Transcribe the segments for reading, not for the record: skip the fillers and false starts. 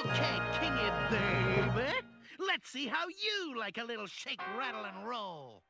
Okay, king it, baby. Let's see how you like a little shake, rattle, and roll.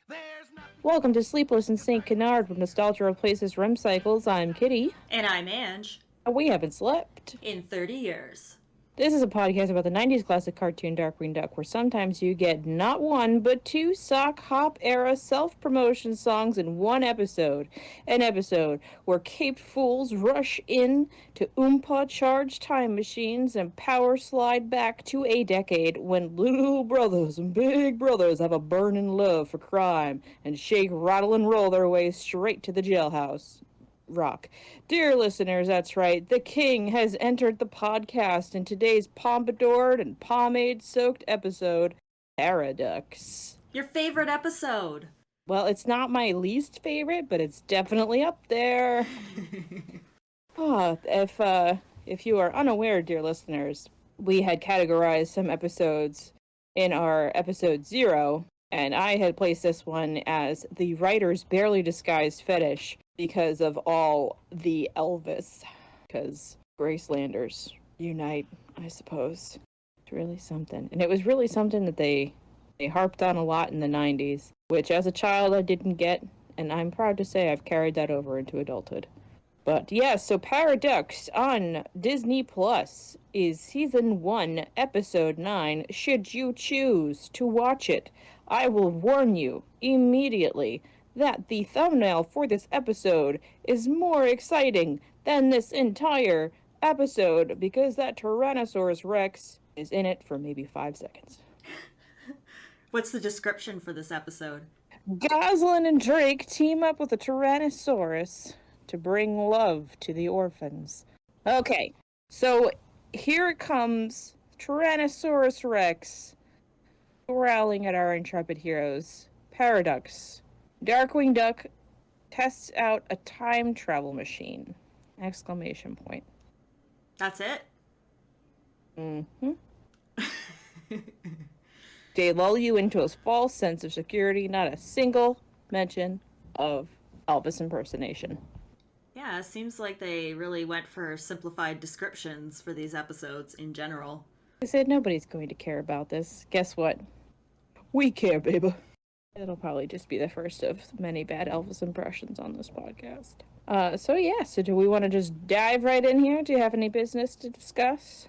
There's nothing. Welcome to Sleepless and st.canard, where nostalgia replaces REM cycles. I'm Kitty. And I'm Anj. And we haven't slept In 30 years. This is a podcast about the 90s classic cartoon Darkwing Duck, where sometimes you get not one, but two sock hop era self-promotion songs in one episode. An episode where caped fools rush in to Oompa-charged time machines and power slide back to a decade when little brothers and big brothers have a burning love for crime and shake, rattle, and roll their way straight to the jailhouse. Rock. Dear listeners, that's right, the king has entered the podcast in today's pompadoured and pomade-soaked episode, Paraducks. Your favorite episode. Well, it's not my least favorite, but it's definitely up there. If you are unaware, dear listeners, we had categorized some episodes in our episode 0, and I had placed this one as the writer's barely disguised fetish, because of all the Elvis. Because Gracelanders unite, I suppose. It's really something. And it was really something that they harped on a lot in the 90s, which as a child I didn't get, and I'm proud to say I've carried that over into adulthood. But yes, so Paraducks on Disney Plus is Season 1, Episode 9, should you choose to watch it. I will warn you immediately that the thumbnail for this episode is more exciting than this entire episode because that Tyrannosaurus Rex is in it for maybe 5 seconds. What's the description for this episode? Goslin and Drake team up with a Tyrannosaurus to bring love to the orphans. Okay, so here it comes, Tyrannosaurus Rex growling at our intrepid heroes. Paraducks. Darkwing Duck tests out a time travel machine! Exclamation point. That's it? Mm-hmm. They lull you into a false sense of security, not a single mention of Elvis impersonation. Yeah, it seems like they really went for simplified descriptions for these episodes in general. I said nobody's going to care about this. Guess what? We care, baby. It'll probably just be the first of many bad Elvis impressions on this podcast. So do we want to just dive right in here? Do you have any business to discuss?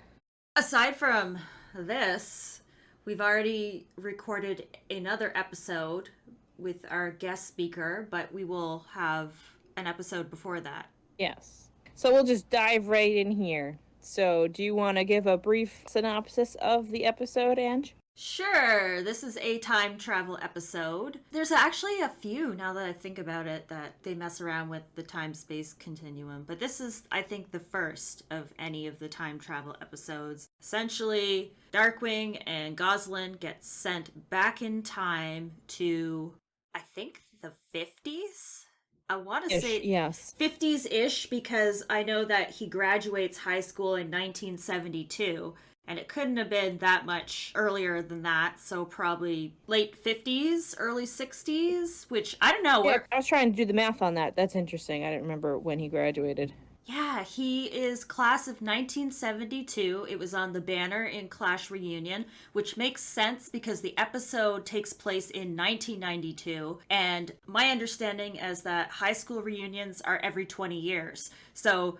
Aside from this, we've already recorded another episode with our guest speaker, but we will have an episode before that. Yes. So we'll just dive right in here. So do you want to give a brief synopsis of the episode, Anj? Sure, this is a time travel episode. There's actually a few, now that I think about it, that they mess around with the time-space continuum. But this is, I think, the first of any of the time travel episodes. Essentially, Darkwing and Goslin get sent back in time to, I think, the 50s? I want to say yes. 50s-ish, because I know that he graduates high school in 1972. And it couldn't have been that much earlier than that, so probably late 50s, early 60s, which, I don't know. Yeah, I was trying to do the math on that. That's interesting. I didn't remember when he graduated. Yeah, he is class of 1972. It was on the banner in Clash Reunion, which makes sense because the episode takes place in 1992. And my understanding is that high school reunions are every 20 years. So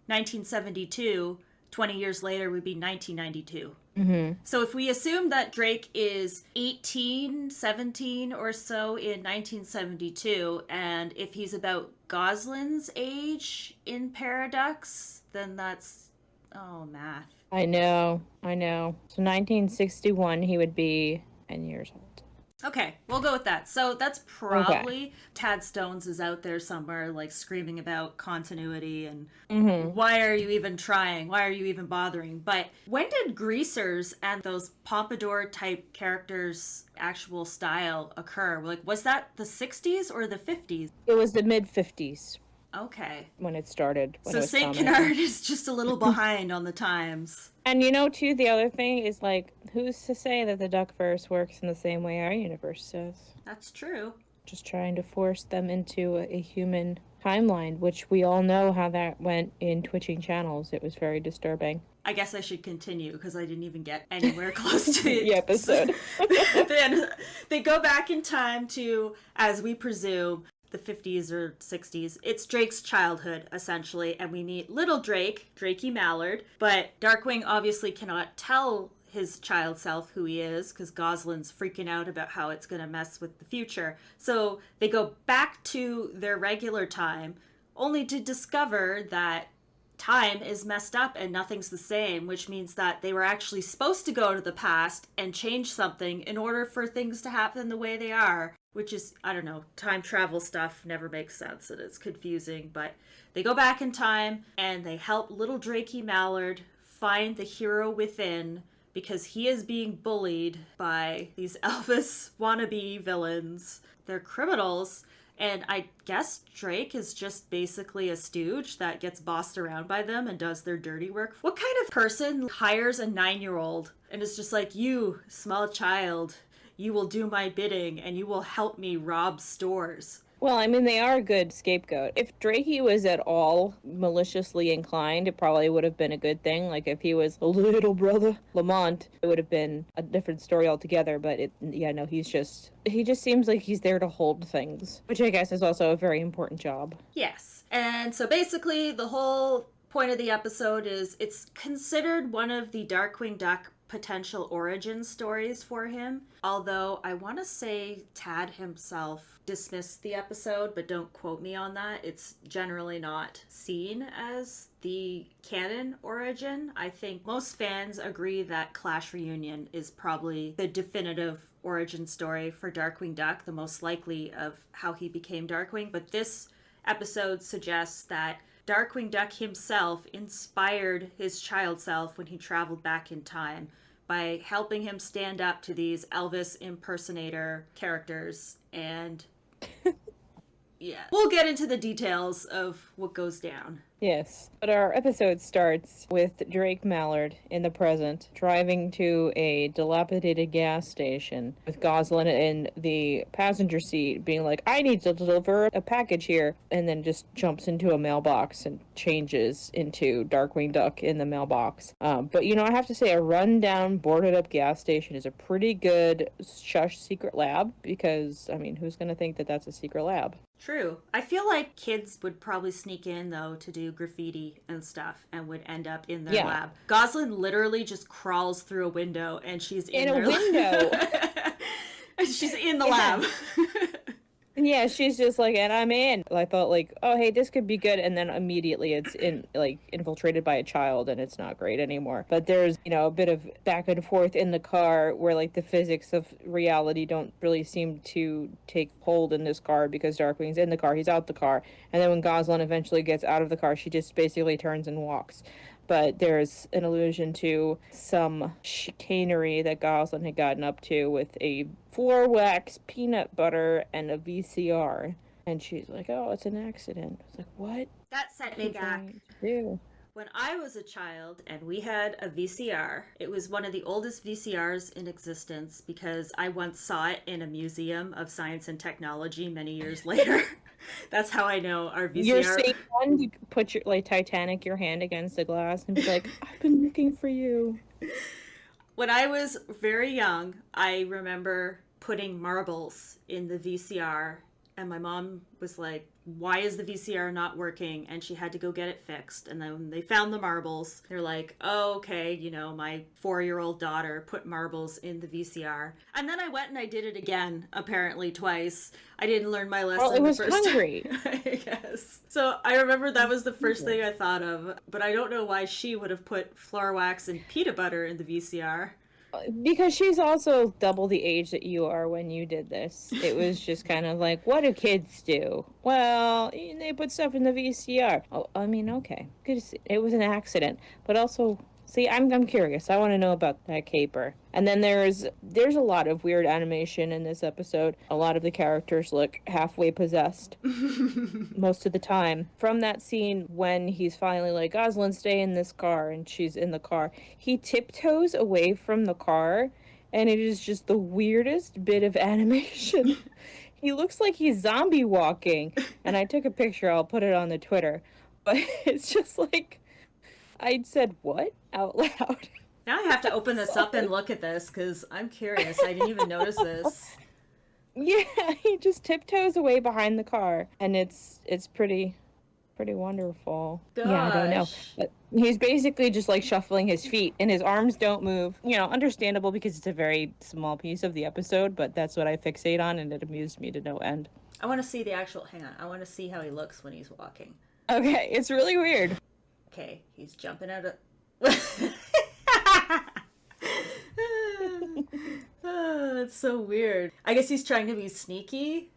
1972... 20 years later would be 1992. Mm-hmm. So if we assume that Drake is 18, 17 or so in 1972, and if he's about Goslin's age in Paraducks, then that's... oh, math. I know. So 1961, he would be 10 years old. Okay, we'll go with that. So that's probably Tad Stones is out there somewhere, like screaming about continuity and why are you even trying? Why are you even bothering? But when did Greasers and those pompadour type characters' actual style occur? Like, was that the 60s or the 50s? It was the mid 50s. Okay. When it started. So St. Canard is just a little behind on the times. And you know, too, the other thing is, like, who's to say that the Duckverse works in the same way our universe does? That's true. just trying to force them into a human timeline, which we all know how that went in twitching channels. It was very disturbing. I guess I should continue because I didn't even get anywhere close to the episode. Then they go back in time to, as we presume, the 50s or 60s. It's Drake's childhood, essentially, and we meet little Drake, Drakey Mallard, but Darkwing obviously cannot tell his child self who he is because Gosalyn's freaking out about how it's going to mess with the future. So they go back to their regular time, only to discover that time is messed up and nothing's the same, which means that they were actually supposed to go to the past and change something in order for things to happen the way they are, which is, I don't know, time travel stuff never makes sense and it's confusing, but they go back in time and they help little Drakey Mallard find the hero within because he is being bullied by these Elvis wannabe villains. They're criminals. And I guess Drake is just basically a stooge that gets bossed around by them and does their dirty work. What kind of person hires a 9-year-old and is just like, you, small child, you will do my bidding and you will help me rob stores? Well, I mean, they are a good scapegoat. If Drakey was at all maliciously inclined, it probably would have been a good thing. Like, if he was a little brother Lamont, it would have been a different story altogether. But, he just seems like he's there to hold things, which I guess is also a very important job. Yes. And so basically, the whole point of the episode is it's considered one of the Darkwing Duck potential origin stories for him. Although I want to say Tad himself dismissed the episode, but don't quote me on that. It's generally not seen as the canon origin. I think most fans agree that Clash Reunion is probably the definitive origin story for Darkwing Duck, the most likely of how he became Darkwing. But this episode suggests that Darkwing Duck himself inspired his child self when he traveled back in time by helping him stand up to these Elvis impersonator characters. And yeah, we'll get into the details of what goes down. Yes, but our episode starts with Drake Mallard in the present, driving to a dilapidated gas station with Gosalyn in the passenger seat being like, I need to deliver a package here, and then just jumps into a mailbox and changes into Darkwing Duck in the mailbox. But, I have to say a rundown, boarded up gas station is a pretty good shush secret lab because, who's going to think that that's a secret lab? True. I feel like kids would probably sneak in, though, to do graffiti and stuff and would end up in their lab. Gosalyn literally just crawls through a window and she's in a window. She's in the lab. Yeah, she's just like, and I'm in. I thought oh, hey, this could be good. And then immediately it's infiltrated by a child and it's not great anymore. But there's, a bit of back and forth in the car where the physics of reality don't really seem to take hold in this car because Darkwing's in the car, he's out the car. And then when Gosalyn eventually gets out of the car, she just basically turns and walks. But there's an allusion to some chicanery that Gosalyn had gotten up to with a floor wax, peanut butter, and a VCR. And she's like, oh, it's an accident. I was like, what? That set me back. When I was a child and we had a VCR, it was one of the oldest VCRs in existence because I once saw it in a museum of science and technology many years later. That's how I know our VCR. You're saying one, you put your Titanic your hand against the glass and be like, I've been looking for you. When I was very young, I remember putting marbles in the VCR and my mom was like, why is the VCR not working? And she had to go get it fixed. And then when they found the marbles, they're like, oh, okay, my 4-year-old daughter put marbles in the VCR. And then I went and I did it again, apparently twice. I didn't learn my lesson. Well, it was the first hungry. time, I guess. So I remember that was the first thing I thought of. But I don't know why she would have put flour wax and peanut butter in the VCR. Because she's also double the age that you are when you did this. It was just kind of like, what do kids do? Well, they put stuff in the VCR. Oh, okay. Good to see. It was an accident. But also, see, I'm curious. I want to know about that caper. And then there's a lot of weird animation in this episode. A lot of the characters look halfway possessed most of the time. From that scene when he's finally like, Gosalyn, stay in this car, and she's in the car, he tiptoes away from the car, and it is just the weirdest bit of animation. He looks like he's zombie walking. And I took a picture. I'll put it on the Twitter. But it's just like, I said, what? Out loud. Now I have to open this up and look at this because I'm curious. I didn't even notice this. Yeah, he just tiptoes away behind the car. And it's pretty wonderful. Gosh. Yeah, I don't know. But he's basically just like shuffling his feet and his arms don't move. You know, understandable because it's a very small piece of the episode, but that's what I fixate on and it amused me to no end. I want to see the actual, hang on, I want to see how he looks when he's walking. Okay, it's really weird. Okay, he's jumping out of... Oh, that's so weird. I guess he's trying to be sneaky.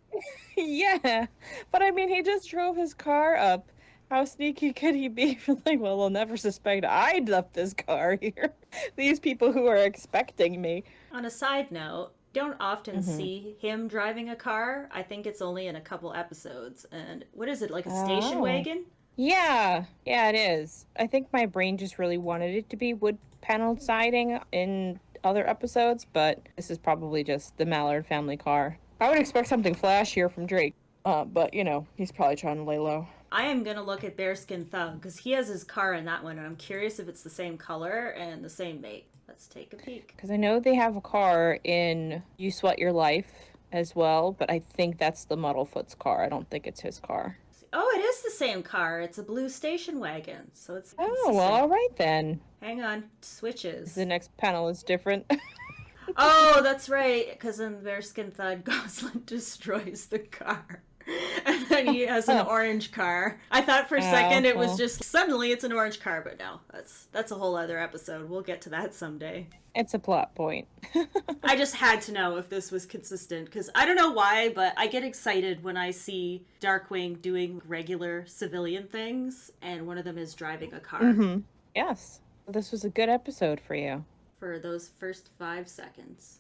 Yeah, but I mean, he just drove his car up. How sneaky could he be? Like, well, they'll never suspect I left this car here. These people who are expecting me. On a side note, don't often see him driving a car. I think it's only in a couple episodes. And what is it, like a station wagon? Yeah, it is. I think my brain just really wanted it to be wood paneled siding in other episodes, but this is probably just the Mallard family car. I would expect something flashier from Drake, but you know, he's probably trying to lay low. I am gonna look at Bearskin Thug because he has his car in that one, and I'm curious if it's the same color and the same make. Let's take a peek. Because I know they have a car in You Sweat Your Life as well, but I think that's the Muddlefoot's car. I don't think it's his car. Oh, it is the same car. It's a blue station wagon, so it's consistent. Oh, well, all right then. Hang on, switches. The next panel is different. Oh, that's right, because in Bearskin Thud, Gosling destroys the car. And then he has an orange car. I thought for a second it was just, suddenly it's an orange car, but no, that's a whole other episode. We'll get to that someday. It's a plot point. I just had to know if this was consistent, because I don't know why, but I get excited when I see Darkwing doing regular civilian things, and one of them is driving a car. Mm-hmm. Yes, this was a good episode for you. For those first 5 seconds.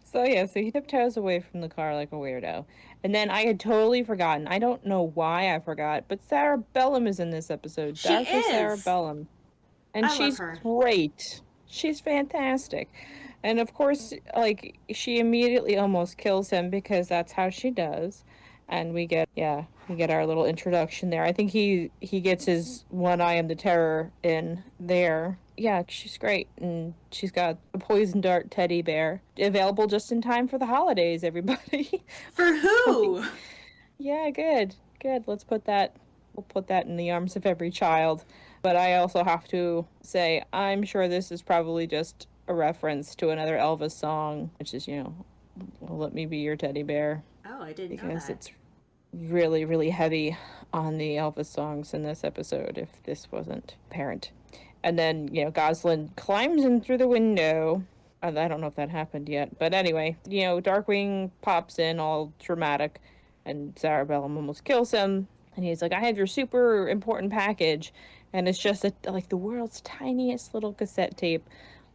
So he tiptoes away from the car like a weirdo. And then I had totally forgotten. I don't know why I forgot, but Sarah Bellum is in this episode. She Dr. is. Sarah Bellum. And she's great. She's fantastic. And of course, like, she immediately almost kills him because that's how she does. And we get our little introduction there. I think he gets his one I am the terror in there. Yeah, she's great. And she's got a poison dart teddy bear available just in time for the holidays, everybody. For who? Yeah, good. We'll put that in the arms of every child. But I also have to say, I'm sure this is probably just a reference to another Elvis song, which is, Let Me Be Your Teddy Bear. Oh, I didn't know that. Because it's really, really heavy on the Elvis songs in this episode, if this wasn't apparent. And then, Gosling climbs in through the window. I don't know if that happened yet. But anyway, Darkwing pops in all dramatic, and Sarah Bellum almost kills him. And he's like, I have your super important package. And it's just the world's tiniest little cassette tape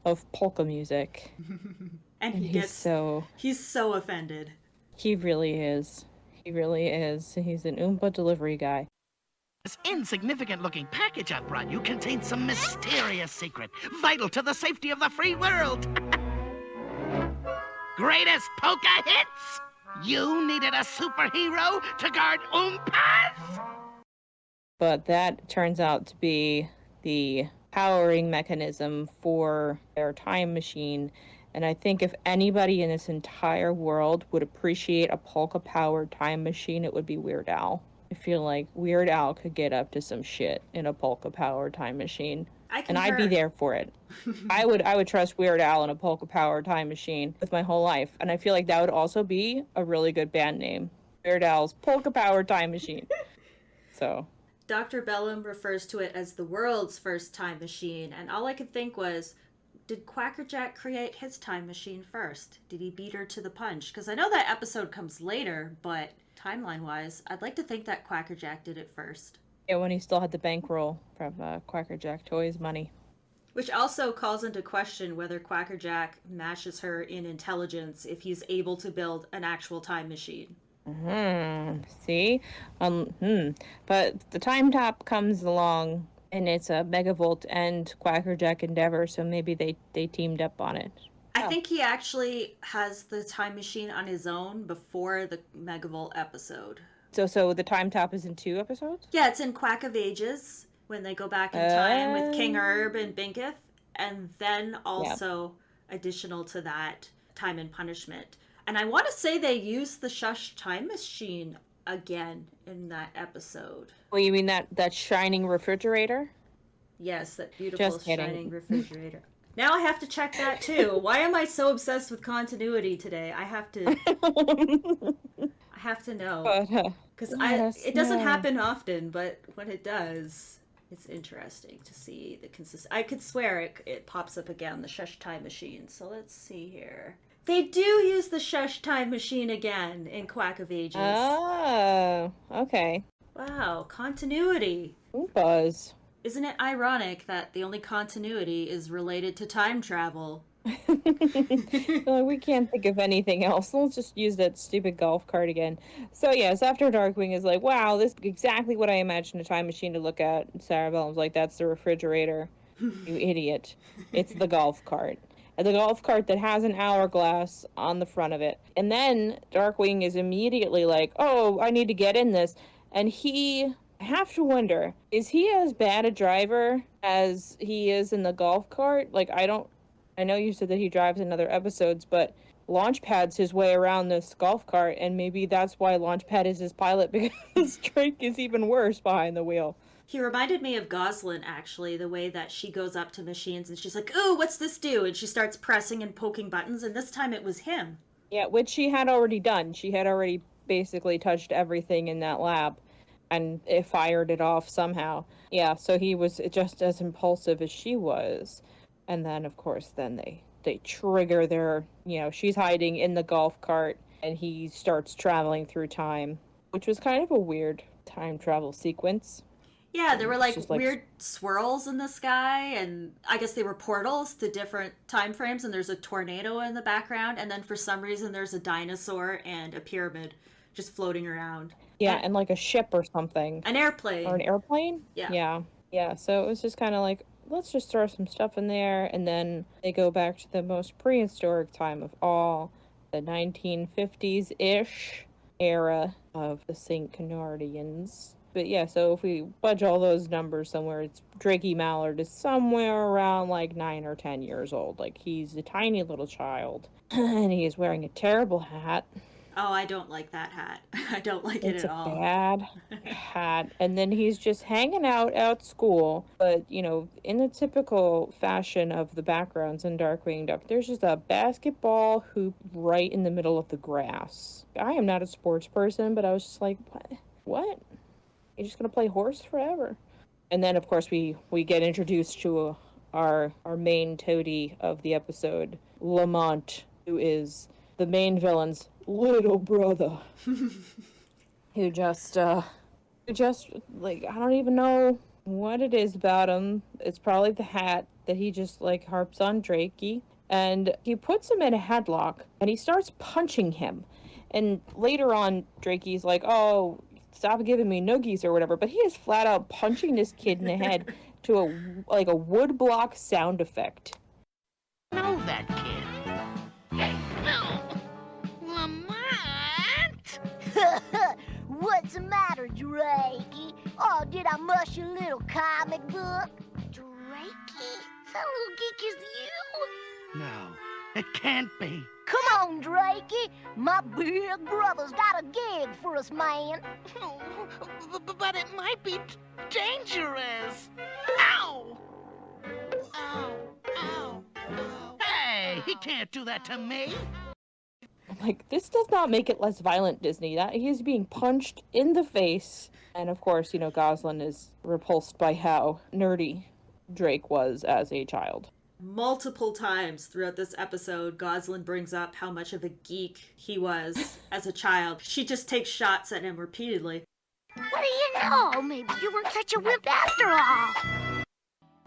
of polka music. and he's so offended. He really is. He really is. He's an Oompa delivery guy. This insignificant-looking package I brought you contains some mysterious secret, vital to the safety of the free world. Greatest polka hits? You needed a superhero to guard Oompas? But that turns out to be the powering mechanism for their time machine. And I think if anybody in this entire world would appreciate a polka-powered time machine, it would be Weird Al. I feel like Weird Al could get up to some shit in a polka-powered time machine. I'd be there for it. I would trust Weird Al in a polka-powered time machine with my whole life. And I feel like that would also be a really good band name. Weird Al's polka-powered time machine. So... Dr. Bellum refers to it as the world's first time machine, and all I could think was, did Quackerjack create his time machine first? Did he beat her to the punch? Because I know that episode comes later, but timeline-wise, I'd like to think that Quackerjack did it first. Yeah, when he still had the bankroll from Quackerjack Toys money. Which also calls into question whether Quackerjack matches her in intelligence if he's able to build an actual time machine. See? But the Time Top comes along, and it's a Megavolt and Quackerjack Endeavor, so maybe they teamed up on it. I think he actually has the time machine on his own before the Megavolt episode. So the time tap is in 2 episodes? Yeah, it's in Quack of Ages, when they go back in time with King Herb and Binketh. And then also, additional to that, Time and Punishment. And I want to say they used the Shush time machine again in that episode. Well, you mean that shining refrigerator? Yes, that beautiful Just kidding. shining refrigerator. Now I have to check that too. Why am I so obsessed with continuity today? I have to know. Because it doesn't happen often, but when it does, it's interesting to see the consistency. I could swear it pops up again, the Shush time machine. So let's see here. They do use the Shush time machine again in Quack of Ages. Oh, okay. Wow, continuity. Ooh, buzz. Isn't it ironic that the only continuity is related to time travel? We can't think of anything else. Let's just use that stupid golf cart again. So yes, after Darkwing is like, wow, this is exactly what I imagined a time machine to look at. Sarah Bellum's like, that's the refrigerator. You idiot. It's the golf cart. And the golf cart that has an hourglass on the front of it. And then Darkwing is immediately like, oh, I need to get in this. And I have to wonder, is he as bad a driver as he is in the golf cart? Like, I know you said that he drives in other episodes, but Launchpad's his way around this golf cart, and maybe that's why Launchpad is his pilot, because Drake is even worse behind the wheel. He reminded me of Goslin, actually, the way that she goes up to machines and she's like, ooh, what's this do? And she starts pressing and poking buttons, and this time it was him. Yeah, which she had already done. She had already basically touched everything in that lab, and it fired it off somehow. Yeah, so he was just as impulsive as she was. And then, of course, they trigger their, she's hiding in the golf cart, and he starts traveling through time, which was kind of a weird time travel sequence. Yeah, there were like weird swirls in the sky, and I guess they were portals to different time frames, and there's a tornado in the background, and then for some reason there's a dinosaur and a pyramid just floating around. Yeah, and like a ship or something. An airplane. Or an airplane? Yeah. Yeah, so it was just kind of like, let's just throw some stuff in there, and then they go back to the most prehistoric time of all, the 1950s-ish era of the St. Canardians. But yeah, so if we budge all those numbers somewhere, it's Drakey Mallard is somewhere around like 9 or 10 years old. Like, he's a tiny little child, and he is wearing a terrible hat. Oh, I don't like that hat. I don't like it at all. It's a bad hat. And then he's just hanging out at school, but, in the typical fashion of the backgrounds in Darkwing Duck, there's just a basketball hoop right in the middle of the grass. I am not a sports person, but I was just like, what? You're just gonna play horse forever? And then, of course, we get introduced to our main toady of the episode, Lamont, who is the main villain's little brother, who just like, I don't even know what it is about him. It's probably the hat that he just like harps on Drakey, and he puts him in a headlock and he starts punching him. And later on, Drakey's like, oh, stop giving me noogies or whatever, but he is flat out punching this kid in the head to a woodblock sound effect. Know that kid. Hey, no. Lamont! What's the matter, Drakey? Oh, did I mush your little comic book? Drakey? That little geek is you? No, it can't be. Come on, Drakey. My big brother's got a gig for us, man. Oh, but it might be dangerous. Ow! Ow! Ow! Ow! Hey, he can't do that to me. I'm like, this does not make it less violent, Disney. That he is being punched in the face. And of course, Goslin is repulsed by how nerdy Drake was as a child. Multiple times throughout this episode, Goslin brings up how much of a geek he was as a child. She just takes shots at him repeatedly. What do you know? Maybe you weren't such a wimp after all.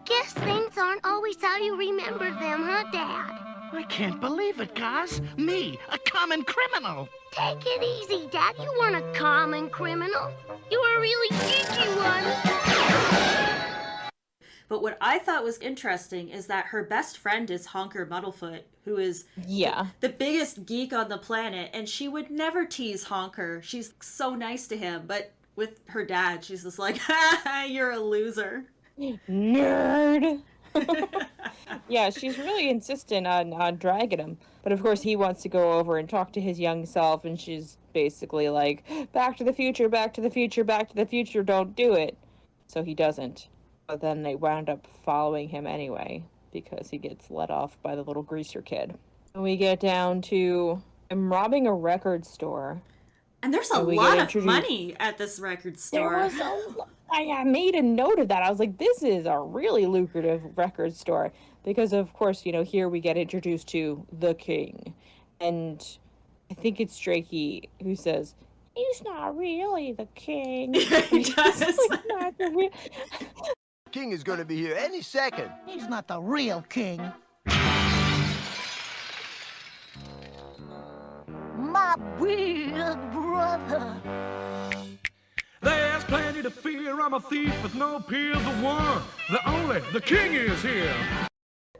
Guess things aren't always how you remember them, huh, Dad? I can't believe it, Gaz. Me, a common criminal. Take it easy, Dad. You weren't a common criminal. You were a really geeky one. But what I thought was interesting is that her best friend is Honker Muddlefoot, who is the biggest geek on the planet, and she would never tease Honker. She's so nice to him, but with her dad, she's just like, ha, you're a loser. Nerd! Yeah, she's really insistent on dragging him. But of course he wants to go over and talk to his young self, and she's basically like, back to the future, back to the future, back to the future, don't do it. So he doesn't. But then they wound up following him anyway, because he gets let off by the little greaser kid. And we get down to him robbing a record store. And there's a lot of money at this record store. I made a note of that. I was like, this is a really lucrative record store. Because, of course, you know, here we get introduced to the king. And I think it's Drakey who says, he's not really the king. He does. Like, not the real... King is going to be here any second. He's not the real king. My big brother. There's plenty to fear. I'm a thief with no peer. The one, the king is here.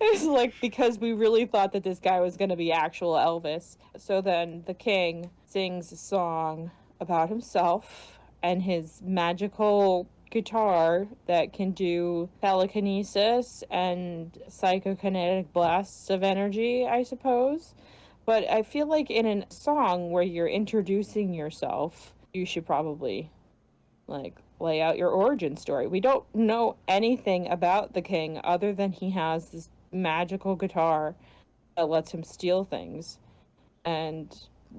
It's like, because we really thought that this guy was going to be actual Elvis. So then the king sings a song about himself and his magical guitar that can do telekinesis and psychokinetic blasts of energy, I suppose. But I feel like in a song where you're introducing yourself, you should probably, like, lay out your origin story. We don't know anything about the king other than he has this magical guitar that lets him steal things and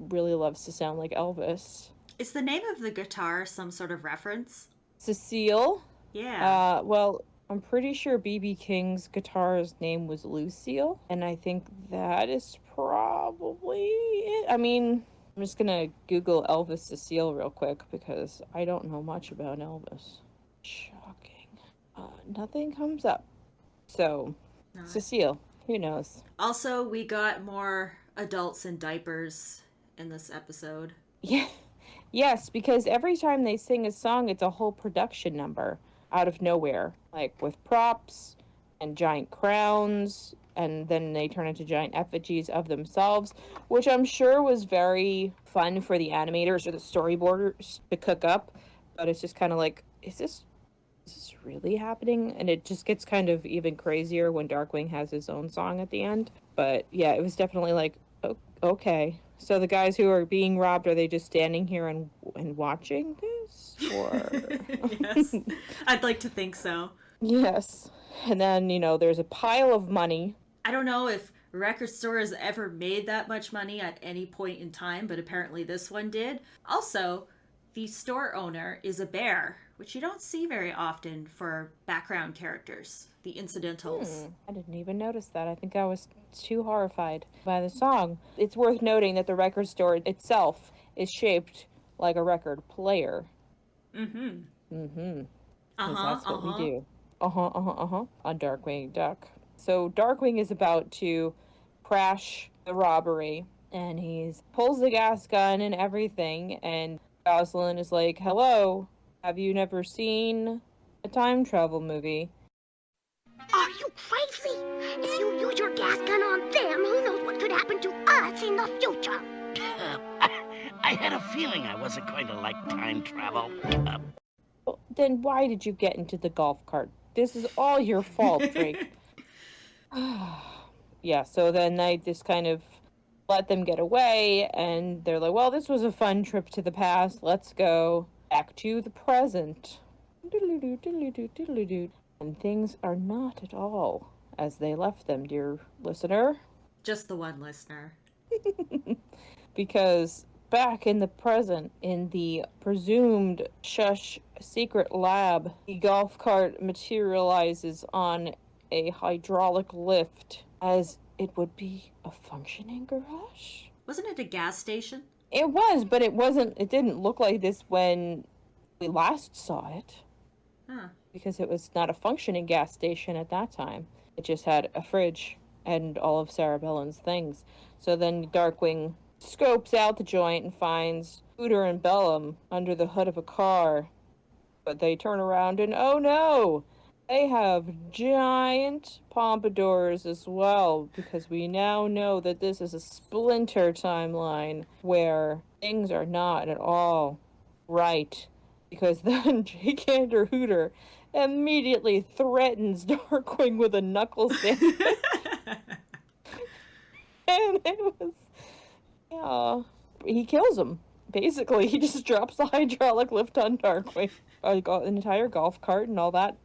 really loves to sound like Elvis. Is the name of the guitar some sort of reference? Cecile? Yeah. Well, I'm pretty sure B.B. King's guitar's name was Lucille, and I think that is probably it. I mean, I'm just gonna Google Elvis Cecile real quick because I don't know much about Elvis. Shocking. Nothing comes up. So, Cecile, who knows? Also, we got more adults in diapers in this episode. Yeah. Yes, because every time they sing a song, it's a whole production number out of nowhere, like with props and giant crowns, and then they turn into giant effigies of themselves, which I'm sure was very fun for the animators or the storyboarders to cook up, but it's just kind of like, is this really happening? And it just gets kind of even crazier when Darkwing has his own song at the end. But yeah, it was definitely like, okay. So the guys who are being robbed, are they just standing here and watching this? Or... Yes, I'd like to think so. Yes. And then, you know, there's a pile of money. I don't know if record stores ever made that much money at any point in time, but apparently this one did. Also, the store owner is a bear, which you don't see very often for background characters, the incidentals. I didn't even notice that. I think I was too horrified by the song. It's worth noting that the record store itself is shaped like a record player. Because that's what we do. On Darkwing Duck. So Darkwing is about to crash the robbery, and he pulls the gas gun and everything, and Rosalind is like, hello, have you never seen a time travel movie? Are you crazy? If you use your gas gun on them, who knows what could happen to us in the future? I had a feeling I wasn't going to like time travel. Well, then why did you get into the golf cart? This is all your fault, Drake. Yeah, so then they just kind of let them get away, and they're like, well, this was a fun trip to the past. Let's go back to the present. And things are not at all as they left them, dear listener. Just the one listener. Because back in the present, in the presumed Shush secret lab, the golf cart materializes on a hydraulic lift as it would be a functioning garage. Wasn't it a gas station? It was, but it didn't look like this when we last saw it. Huh. Because it was not a functioning gas station at that time. It just had a fridge and all of Sarah Bellin's things. So then Darkwing scopes out the joint and finds Hooter and Bellum under the hood of a car. But they turn around and, oh no! They have giant pompadours as well, because we now know that this is a splinter timeline where things are not at all right. Because then J. Hooter immediately threatens Darkwing with a knuckle sandwich. And it was, yeah, he kills him. Basically, he just drops the hydraulic lift on Darkwing. An entire golf cart and all that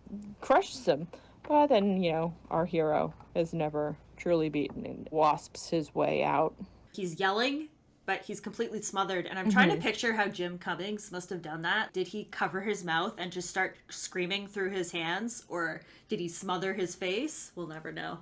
crushes him. But then, our hero is never truly beaten and wasps his way out. He's yelling, but he's completely smothered. And I'm trying to picture how Jim Cummings must have done that. Did he cover his mouth and just start screaming through his hands? Or did he smother his face? We'll never know.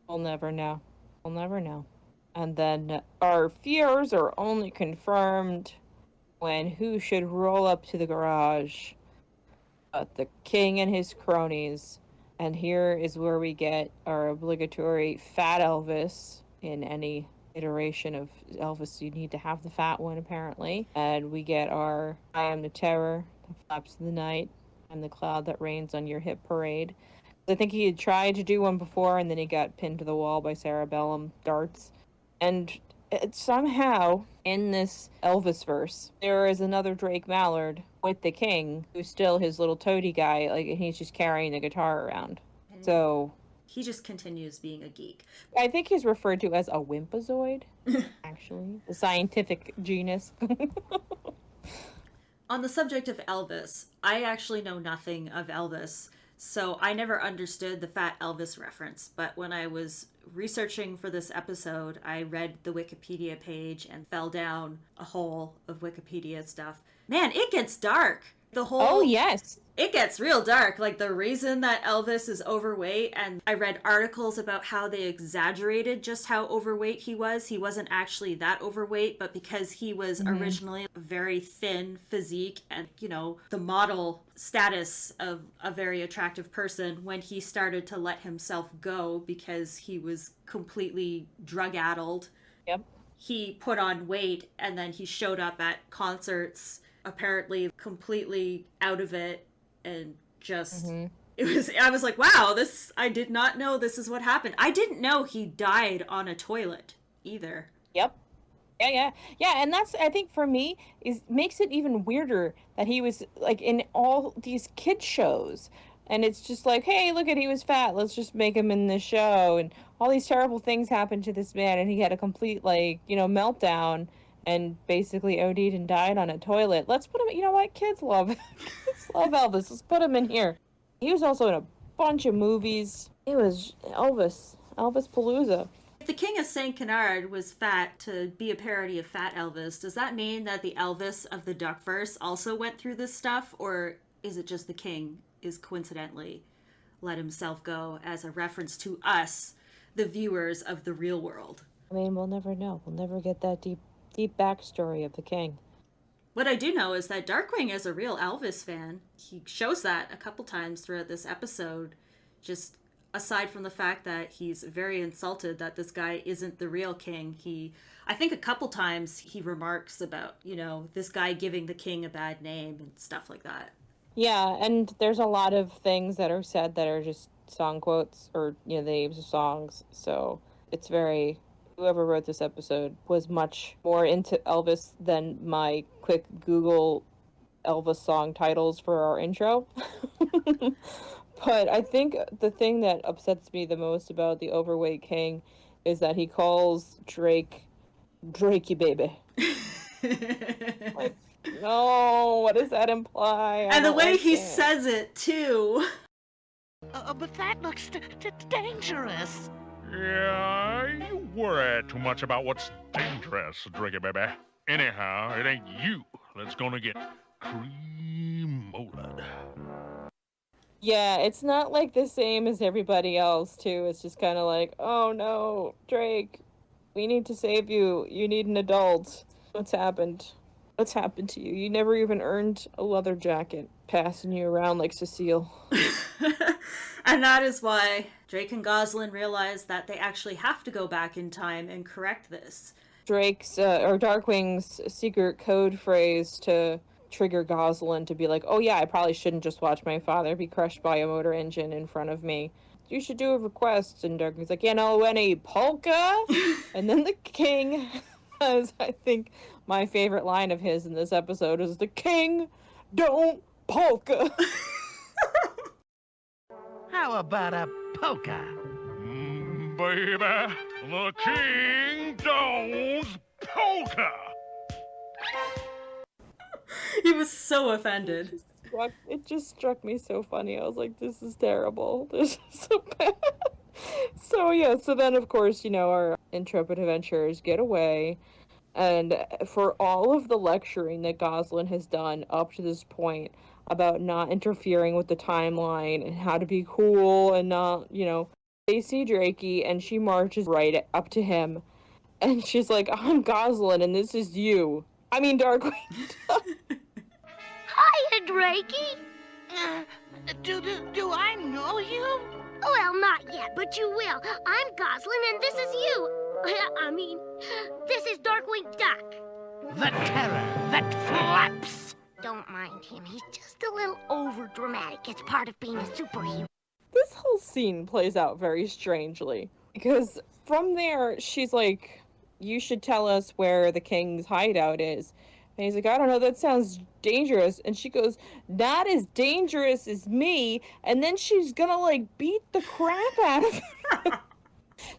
We'll never know. We'll never know. And then our fears are only confirmed when who should roll up to the garage but the king and his cronies. And here is where we get our obligatory fat Elvis. In any iteration of Elvis, you need to have the fat one, apparently. And we get our I am the terror, the flaps of the night, and the cloud that rains on your hip parade. I think he had tried to do one before, and then he got pinned to the wall by Cerebellum darts. And somehow, in this Elvis verse, there is another Drake Mallard with the king, who's still his little toady guy, and he's just carrying the guitar around. So he just continues being a geek. I think he's referred to as a wimpazoid, actually. The scientific genus. On the subject of Elvis, I actually know nothing of Elvis, so I never understood the Fat Elvis reference. But when I was researching for this episode, I read the Wikipedia page and fell down a hole of Wikipedia stuff. Man, it gets dark. Oh, yes. It gets real dark. Like, the reason that Elvis is overweight, and I read articles about how they exaggerated just how overweight he wasn't actually that overweight, but because he was originally a very thin physique and, the model status of a very attractive person, when he started to let himself go because he was completely drug-addled. Yep. He put on weight, and then he showed up at concerts apparently completely out of it, and just I was like, wow, I did not know this is what happened. I didn't know he died on a toilet either. Yep. Yeah, and that's, I think, for me, makes it even weirder that he was like in all these kid shows, and it's just like, hey, look he was fat, let's just make him in this show, and all these terrible things happened to this man, and he had a complete meltdown and basically OD'd and died on a toilet. Let's put him, kids love Elvis. Let's put him in here. He was also in a bunch of movies. It was Elvis Palooza. If the King of St. Canard was fat to be a parody of Fat Elvis, does that mean that the Elvis of the Duckverse also went through this stuff? Or is it just the King is coincidentally let himself go as a reference to us, the viewers of the real world? I mean, we'll never know. We'll never get that deep backstory of the king. What I do know is that Darkwing is a real Elvis fan. He shows that a couple times throughout this episode, just aside from the fact that he's very insulted that this guy isn't the real king. I think a couple times he remarks about, this guy giving the king a bad name and stuff like that. Yeah, and there's a lot of things that are said that are just song quotes or, the names of songs. So it's very... Whoever wrote this episode was much more into Elvis than my quick Google Elvis song titles for our intro. But I think the thing that upsets me the most about the overweight king is that he calls Drakey baby. Like, no, what does that imply? And the way he says it, too. But that looks dangerous. Yeah, you worry too much about what's dangerous, Driggy baby. Anyhow, it ain't you that's gonna get cream-molded. Yeah, it's not like the same as everybody else, too. It's just kind of like, oh no, Drake, we need to save you. You need an adult. What's happened? What's happened to you? You never even earned a leather jacket, passing you around like Cecile. And that is why Drake and Goslin realize that they actually have to go back in time and correct this. Drake's, or Darkwing's secret code phrase to trigger Goslin to be like, oh yeah, I probably shouldn't just watch my father be crushed by a motor engine in front of me. You should do a request. And Darkwing's like, any polka? And then the king has, I think, my favorite line of his in this episode is, the king don't polka. How about a polka? Baby, the king don't polka. He was so offended. It just struck me so funny. I was like, this is terrible. This is so bad. So then of course, our intrepid adventurers get away. And for all of the lecturing that Goslin has done up to this point about not interfering with the timeline and how to be cool and not, they see Drakey and she marches right up to him. And she's like, I'm Goslin and this is you. I mean, Darkwing Duck. Hiya, Drakey. Do I know you? Well, not yet, but you will. I'm Goslin, and this is you. This is Darkwing Duck. The terror that flaps. Don't mind him. He's just a little over-dramatic. It's part of being a superhero. This whole scene plays out very strangely. Because from there, she's like, you should tell us where the king's hideout is. And he's like, I don't know, that sounds dangerous. And she goes, not as dangerous as me. And then she's gonna, beat the crap out of him.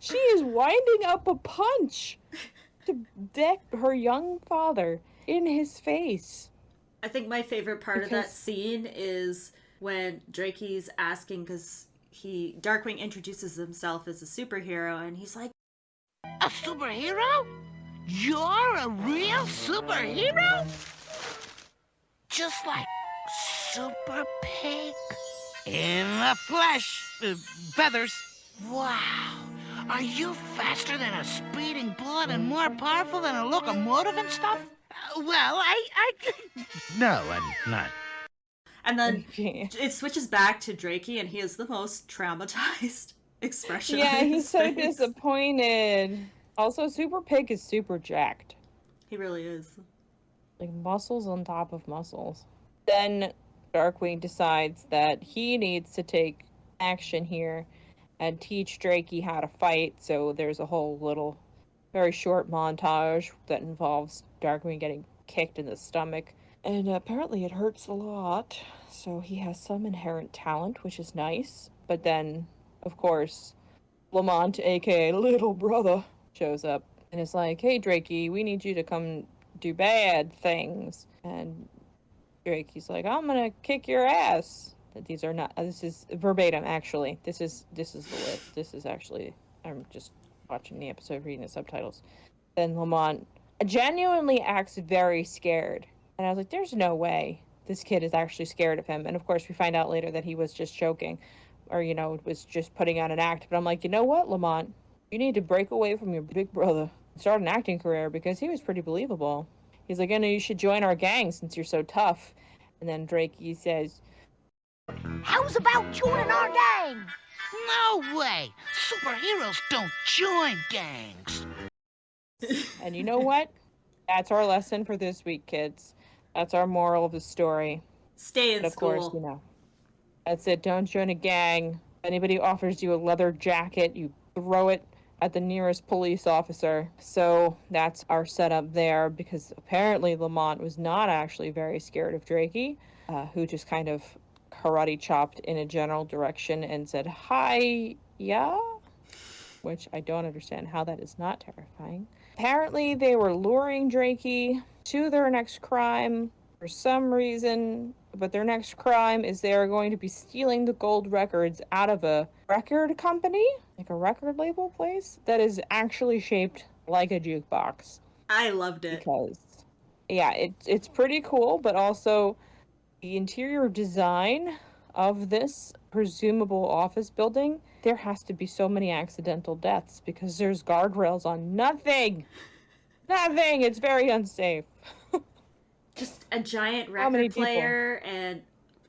She is winding up a punch to deck her young father in his face. I think my favorite part of that scene is when Drakey's asking, because Darkwing introduces himself as a superhero, and he's like, A superhero? You're a real superhero? Just like Super Pig? In the flesh. Feathers. Wow. Are you faster than a speeding bullet and more powerful than a locomotive and stuff? Well, I... No, I'm not. And then it switches back to Drakey, and he has the most traumatized expression. Yeah, on his he's so face. disappointed. Also, Super Pig is super jacked. He really is. Like, muscles on top of muscles. Then Darkwing decides that he needs to take action here and teach Drakey how to fight. So there's a whole little, very short montage that involves Darkwing getting kicked in the stomach. And apparently it hurts a lot. So he has some inherent talent, which is nice. But then, of course, Lamont, aka Little Brother, shows up and is like, hey Drakey, we need you to come do bad things. And Drakey's like, I'm gonna kick your ass. These are not, this is verbatim actually. This is the list. This is actually, I'm just watching the episode, reading the subtitles. Then Lamont genuinely acts very scared. And I was like, there's no way this kid is actually scared of him. And of course we find out later that he was just joking, or was just putting on an act. But I'm like, you know what, Lamont? You need to break away from your big brother and start an acting career, because he was pretty believable. He's like, you should join our gang since you're so tough. And then Drakey says, How's about joining our gang? No way. Superheroes don't join gangs. and you know what? That's our lesson for this week, kids. That's our moral of the story. Stay in But of school. course, that's it. Don't join a gang. If anybody offers you a leather jacket, you throw it at the nearest police officer. So that's our setup there, because apparently Lamont was not actually very scared of Drakey, who just kind of karate chopped in a general direction and said, hi, yeah? Which I don't understand how that is not terrifying. Apparently they were luring Drakey to their next crime for some reason, but their next crime is they are going to be stealing the gold records out of a record company, like a record label place, that is actually shaped like a jukebox. I loved it. Because, yeah, it's pretty cool, but also the interior design of this presumable office building, there has to be so many accidental deaths because there's guardrails on nothing. Nothing. It's very unsafe. Just a giant How many record player and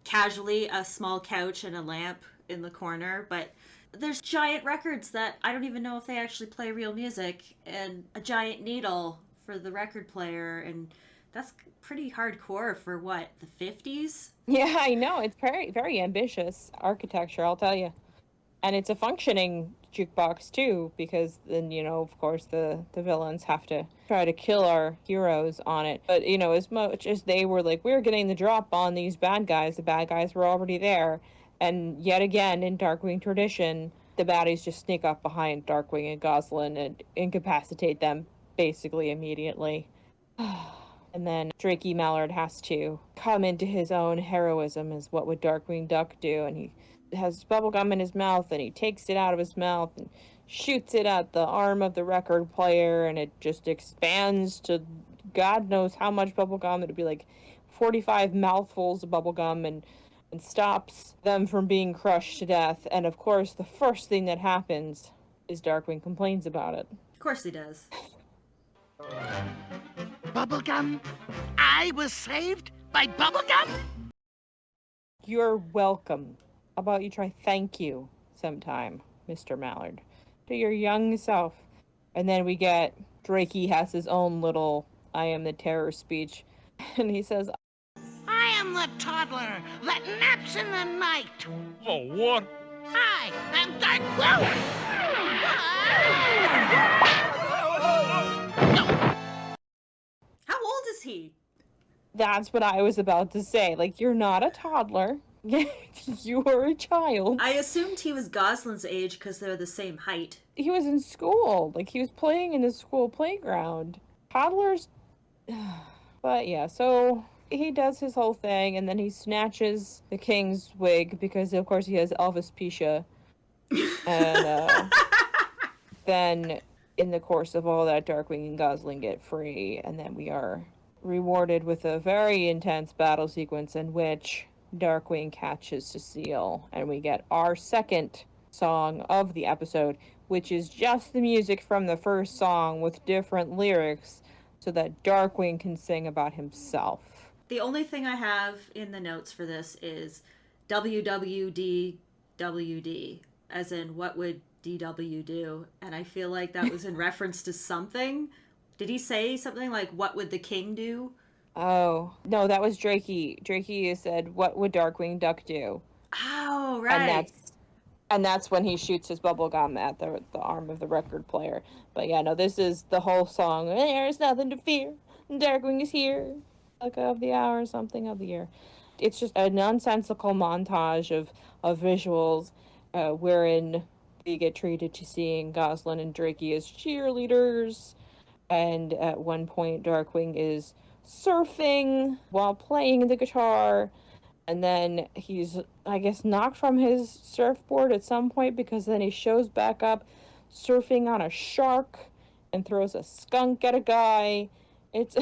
casually a small couch and a lamp in the corner, but there's giant records that I don't even know if they actually play real music, and a giant needle for the record player, and that's pretty hardcore for what, the 50s? Yeah, I know. It's very, very ambitious architecture, I'll tell you. And it's a functioning jukebox, too, because then, of course, the villains have to try to kill our heroes on it. But, as much as they were like, we're getting the drop on these bad guys, the bad guys were already there. And yet again, in Darkwing tradition, the baddies just sneak up behind Darkwing and Gosalyn and incapacitate them basically immediately. And then Drakey Mallard has to come into his own heroism as what would Darkwing Duck do, and he has bubblegum in his mouth, and he takes it out of his mouth and shoots it at the arm of the record player, and it just expands to God knows how much bubblegum. It'd be like 45 mouthfuls of bubblegum, and stops them from being crushed to death. And of course, the first thing that happens is Darkwing complains about it. Of course he does. Bubblegum? I was saved by bubblegum? You're welcome. How about you try thank you sometime, Mr. Mallard, to your young self. And then we get Drakey has his own little I am the terror speech. And he says, I am the toddler that naps in the night. Oh, what? I am Darkwing. How old is he? that's what I was about to say. Like, you're not a toddler. You're a child. I assumed he was Gosalyn's age because they're the same height. He was in school. Like, he was playing in the school playground. Toddlers... But yeah, so he does his whole thing, and then he snatches the king's wig because, of course, he has Elvis Pisha. And then, in the course of all that, Darkwing and Gosalyn get free, and then we are rewarded with a very intense battle sequence in which Darkwing catches Cecile, and we get our second song of the episode, which is just the music from the first song with different lyrics so that Darkwing can sing about himself. The only thing I have in the notes for this is WWDWD, as in what would DW do? And I feel like that was in reference to something. Did he say something like, what would the king do? Oh, no, that was Drakey. Drakey said, what would Darkwing Duck do? Oh, right. And that's when he shoots his bubblegum at the arm of the record player. But yeah, no, this is the whole song. There's nothing to fear. Darkwing is here. Like of the hour, something of the year. It's just a nonsensical montage of visuals wherein we get treated to seeing Gosalyn and Drakey as cheerleaders. And at one point, Darkwing is surfing while playing the guitar. And then he's, I guess, knocked from his surfboard at some point because then he shows back up surfing on a shark and throws a skunk at a guy. It's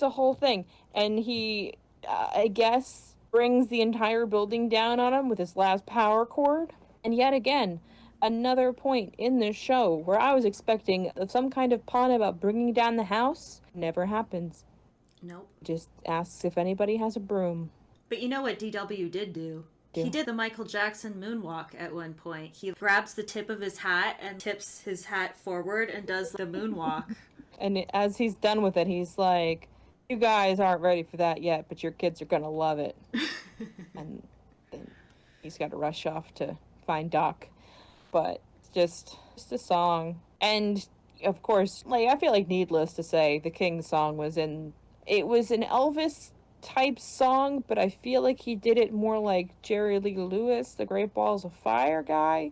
a whole thing. And he, I guess, brings the entire building down on him with his last power cord. And yet again, another point in this show where I was expecting some kind of pun about bringing down the house. Never happens. Nope. Just asks if anybody has a broom. But you know what DW did do? Yeah. He did the Michael Jackson moonwalk at one point. He grabs the tip of his hat and tips his hat forward and does the moonwalk. And as he's done with it, he's like, you guys aren't ready for that yet, but your kids are going to love it. And then he's got to rush off to find Doc. But it's just a song. And, of course, like I feel like needless to say, the King's song was an Elvis type song, but I feel like he did it more like Jerry Lee Lewis, the Great Balls of Fire guy.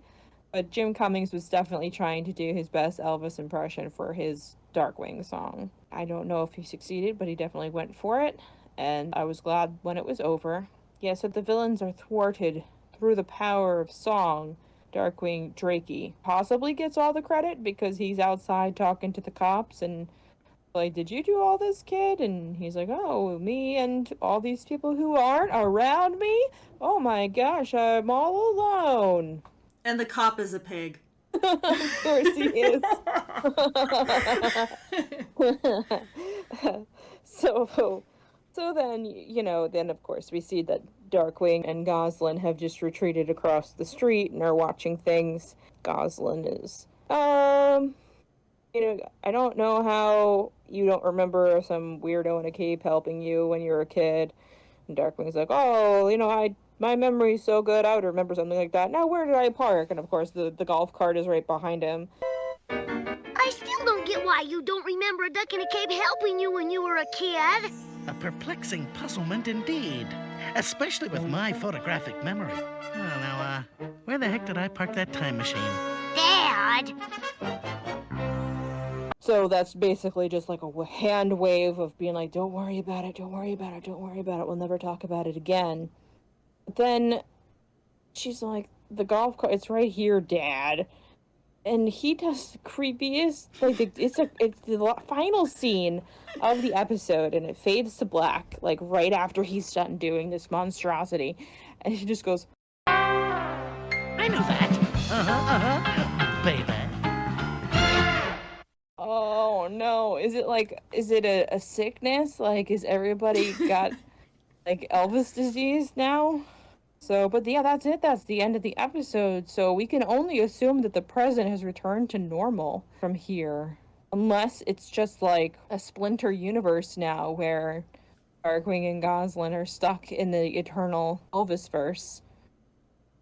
But Jim Cummings was definitely trying to do his best Elvis impression for his Darkwing song. I don't know if he succeeded, but he definitely went for it, and I was glad when it was over. Yeah, so the villains are thwarted through the power of song. Darkwing Drakey possibly gets all the credit because he's outside talking to the cops and like, did you do all this, kid? And he's like, oh, me and all these people who aren't around me? Oh my gosh, I'm all alone. And the cop is a pig. Of course he is. So then, then of course we see that Darkwing and Goslin have just retreated across the street and are watching things. Goslin is, I don't know how you don't remember some weirdo in a cape helping you when you were a kid. And Darkwing's like, oh, my memory's so good, I would remember something like that. Now, where did I park? And of course, the golf cart is right behind him. I still don't get why you don't remember a duck in a cape helping you when you were a kid. A perplexing puzzlement indeed, especially with my photographic memory. Oh, now, where the heck did I park that time machine? Dad! So that's basically just like a hand wave of being like, don't worry about it, don't worry about it, don't worry about it, we'll never talk about it again. But then she's like, the golf cart, it's right here, Dad. And he does the creepiest, it's the final scene of the episode, and it fades to black, like right after he's done doing this monstrosity. And he just goes, I knew that. Baby. oh no, is it a sickness? Like, is everybody got like Elvis disease now? So, but yeah, that's it. That's the end of the episode. So we can only assume that the present has returned to normal from here. Unless it's just like a splinter universe now where Darkwing and Goslin are stuck in the eternal Elvis-verse.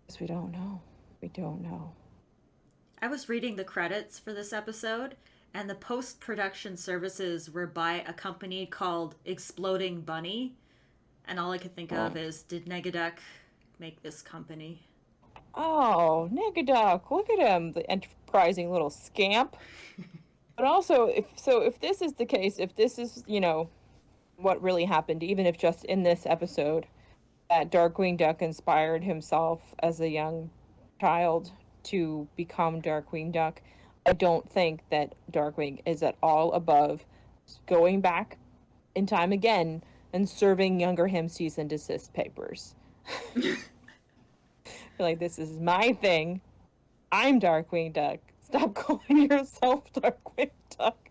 Because we don't know. We don't know. I was reading the credits for this episode, and the post-production services were by a company called Exploding Bunny. And all I could think of is, did Negaduck make this company? Oh, Negaduck, look at him, the enterprising little scamp. But also, if this is the case, if this is, what really happened, even if just in this episode, that Darkwing Duck inspired himself as a young child to become Darkwing Duck, I don't think that Darkwing is at all above going back in time again and serving younger him cease and desist papers. Like, this is my thing. I'm Darkwing Duck. Stop calling yourself Darkwing Duck.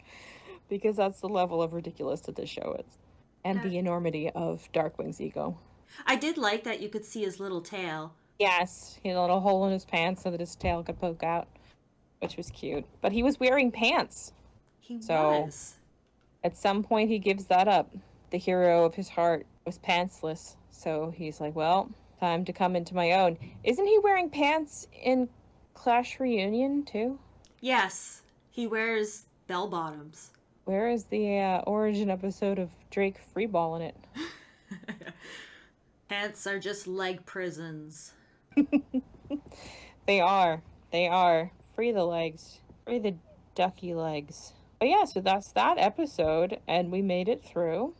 Because that's the level of ridiculous that this show is. And the enormity of Darkwing's ego. I did like that you could see his little tail. Yes, he had a little hole in his pants so that his tail could poke out, which was cute. But he was wearing pants. He was. At some point, he gives that up. The hero of his heart was pantsless. So he's like, well, time to come into my own. Isn't he wearing pants in Clash Reunion, too? Yes, he wears bell bottoms. Where is the origin episode of Drake freeballing it? Pants are just leg prisons. They are. Free the legs. Free the ducky legs. But yeah, so that's that episode, and we made it through.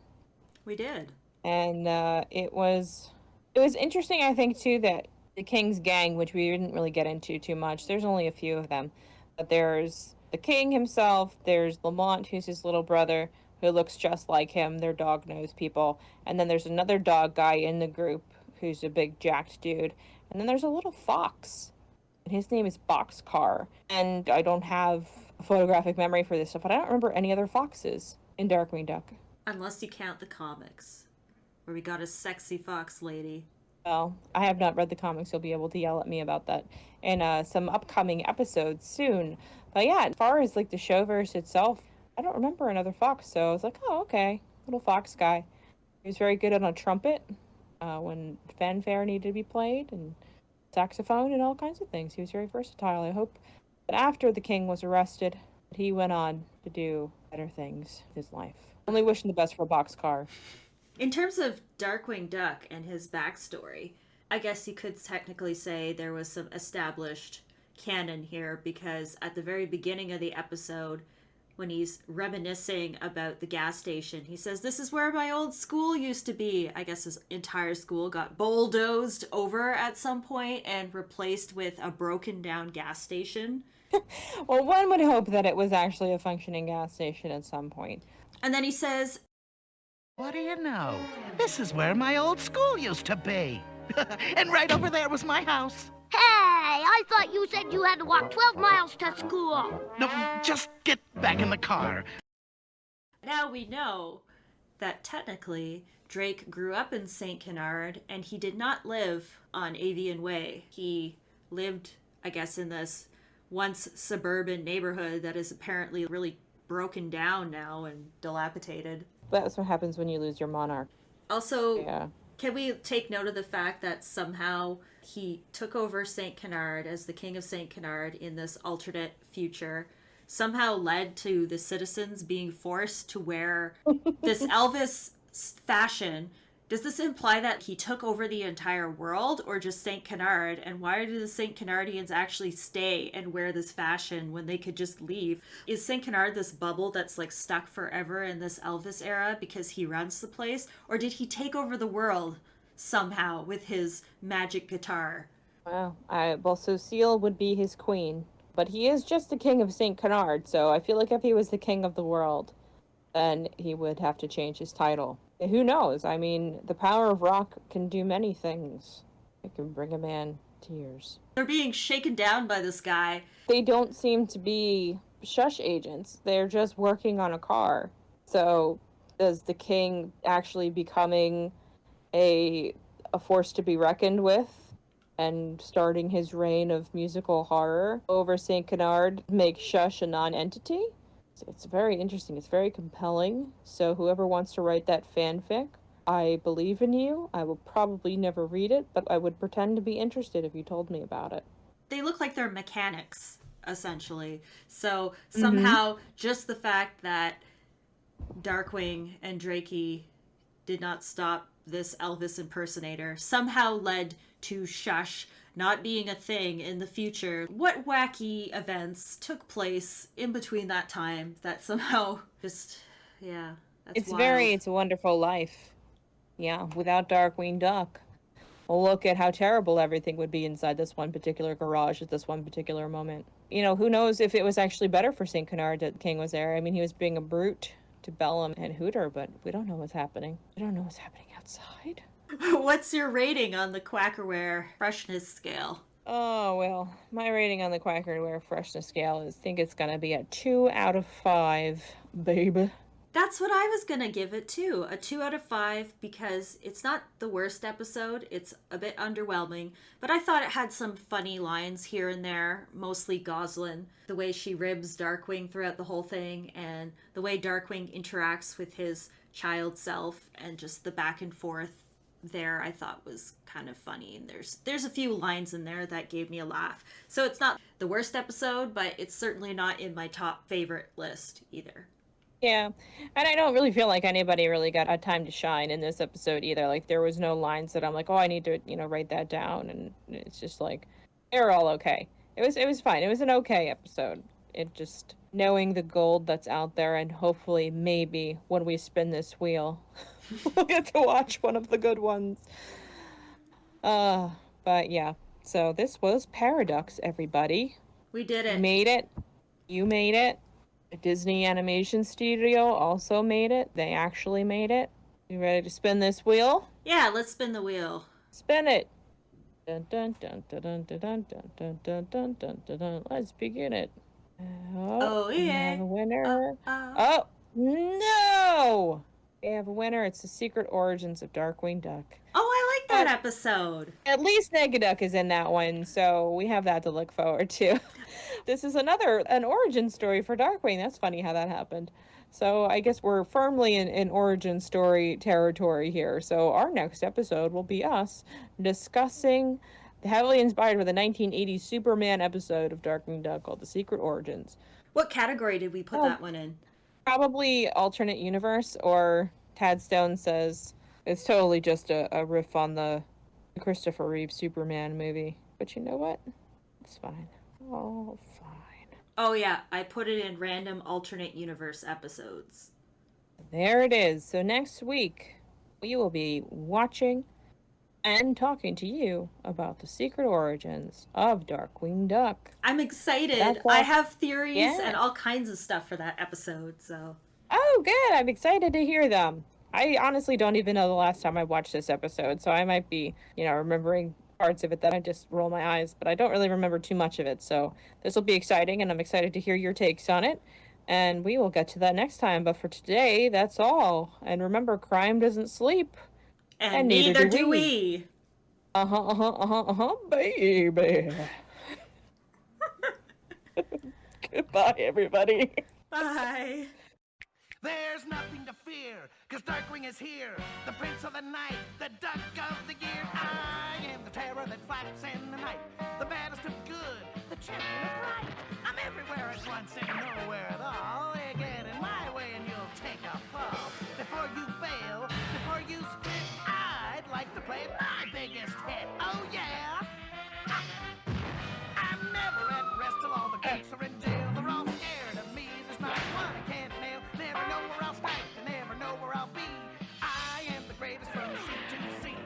We did. And it was interesting, I think, too, that the King's gang, which we didn't really get into too much, there's only a few of them. But there's the King himself, there's Lamont, who's his little brother, who looks just like him. They're dog-nosed people. And then there's another dog guy in the group who's a big jacked dude. And then there's a little fox. And his name is Boxcar. And I don't have a photographic memory for this stuff, but I don't remember any other foxes in Darkwing Duck. Unless you count the comics, where we got a sexy fox lady. Well, I have not read the comics. You'll be able to yell at me about that in some upcoming episodes soon. But yeah, as far as like the showverse itself, I don't remember another fox, so I was like, oh, okay, little fox guy. He was very good on a trumpet when fanfare needed to be played, and saxophone and all kinds of things. He was very versatile. I hope that after the King was arrested, he went on to do better things with his life. Only wishing the best for Boxcar. In terms of Darkwing Duck and his backstory, I guess you could technically say there was some established canon here, because at the very beginning of the episode, when he's reminiscing about the gas station, he says, "This is where my old school used to be." I guess his entire school got bulldozed over at some point and replaced with a broken down gas station. Well, one would hope that it was actually a functioning gas station at some point. And then he says, What do you know? This is where my old school used to be. And right over there was my house. Hey, I thought you said you had to walk 12 miles to school. No, just get back in the car. now we know that technically Drake grew up in St. Canard and he did not live on Avian Way. He lived, I guess, in this once suburban neighborhood that is apparently really broken down now and dilapidated. That's what happens when you lose your monarch. Also, Yeah. can we take note of the fact that somehow he took over St. Canard as the king of St. Canard in this alternate future, somehow led to the citizens being forced to wear this Elvis fashion? Does this imply that he took over the entire world or just St. Canard? And why do the St. Canardians actually stay and wear this fashion when they could just leave? Is St. Canard this bubble that's like stuck forever in this Elvis era because he runs the place? Or did he take over the world somehow with his magic guitar? Well, Cecile would be his queen. But he is just the king of St. Canard, so I feel like if he was the king of the world, then he would have to change his title. Who knows? I mean, the power of rock can do many things. It can bring a man tears. They're being shaken down by this guy. They don't seem to be shush agents. They're just working on a car. So does the king actually becoming a force to be reckoned with and starting his reign of musical horror over St. Canard make shush a non-entity? It's very interesting. It's very compelling. So whoever wants to write that fanfic, I believe in you. I will probably never read it, but I would pretend to be interested if you told me about it. They look like they're mechanics, essentially. So somehow just the fact that Darkwing and Drakey did not stop this Elvis impersonator somehow led to shush not being a thing in the future. What wacky events took place in between that time that somehow just, yeah, that's wild. It's a wonderful life. Yeah, without Darkwing Duck. Well, look at how terrible everything would be inside this one particular garage at this one particular moment. You know, who knows if it was actually better for St. Canard that King was there. I mean, he was being a brute to Bellum and Hooter, but we don't know what's happening. We don't know what's happening outside. What's your rating on the Quackerware Freshness scale? Oh, well, my rating on the Quackerware Freshness scale is, I think it's going to be a 2 out of 5, babe. That's what I was going to give it too. A 2 out of 5 because it's not the worst episode. It's a bit underwhelming, but I thought it had some funny lines here and there, mostly Goslin. The way she ribs Darkwing throughout the whole thing and the way Darkwing interacts with his child self and just the back and forth there I thought was kind of funny. And there's a few lines in there that gave me a laugh. So it's not the worst episode, but it's certainly not in my top favorite list either. Yeah, and I don't really feel like anybody really got a time to shine in this episode either. Like, there was no lines that I'm like, oh, I need to, write that down. And it's just like, they're all okay. It was fine. It was an okay episode. It just, knowing the gold that's out there, and hopefully maybe when we spin this wheel, we'll get to watch one of the good ones. But yeah, so this was Paraducks, everybody. We did it. We made it. You made it. Disney Animation Studio also made it. They actually made it. You ready to spin this wheel? Yeah, let's spin the wheel. Spin it. Dun dun dun dun dun dun dun dun dun dun dun dun dun. Let's begin it. Oh yeah. We have a winner. Oh. Oh no! We have a winner. It's the Secret Origins of Darkwing Duck. Oh, I like that episode. At least Negaduck is in that one, so we have that to look forward to. This is an origin story for Darkwing. That's funny how that happened. So I guess we're firmly in origin story territory here. So our next episode will be us discussing the heavily inspired with the 1980s Superman episode of Darkwing Duck called The Secret Origins. What category did we put that one in? Probably alternate universe, or Tad Stone says it's totally just a riff on the Christopher Reeve Superman movie. But you know what? It's fine. Oh, fine. Oh yeah, I put it in random alternate universe episodes. There it is. So next week, we will be watching and talking to you about the secret origins of Darkwing Duck. I'm excited. I have theories and all kinds of stuff for that episode, so. Oh, good. I'm excited to hear them. I honestly don't even know the last time I watched this episode, so I might be, remembering parts of it that I just roll my eyes, but I don't really remember too much of it, so this will be exciting, and I'm excited to hear your takes on it. And we will get to that next time. But for today, that's all. And remember, crime doesn't sleep. And neither do we. Baby. Goodbye, everybody. Bye. There's nothing to fear, 'cause Darkwing is here. The prince of the night, the duck of the year. I am the terror that flaps in the night. The baddest of good, the champion of right. I'm everywhere at once and nowhere at all. You get in my way and you'll take a fall. Before you fail, before you spit, I'd like to play my biggest hit. Oh yeah! I'm never at rest till all the crooks are in jail. They're all scared of me. There's not one I can't nail. Never know where I'll strike. They never know where I'll be. I am the greatest from sea to sea.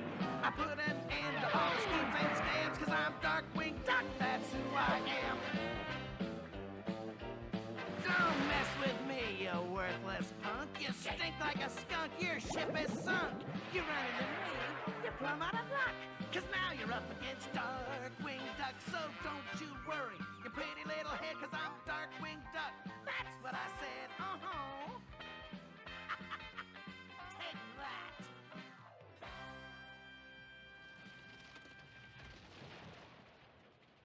I put an end to all the schemes and scams, 'cause I'm Darkwing Duck. That's who I am. Don't mess with me, you worthless punk. You stink like a skunk. Your ship is sunk. You run into me. You're plumb out of luck. 'Cause now you're up against Darkwing Duck. So don't you worry.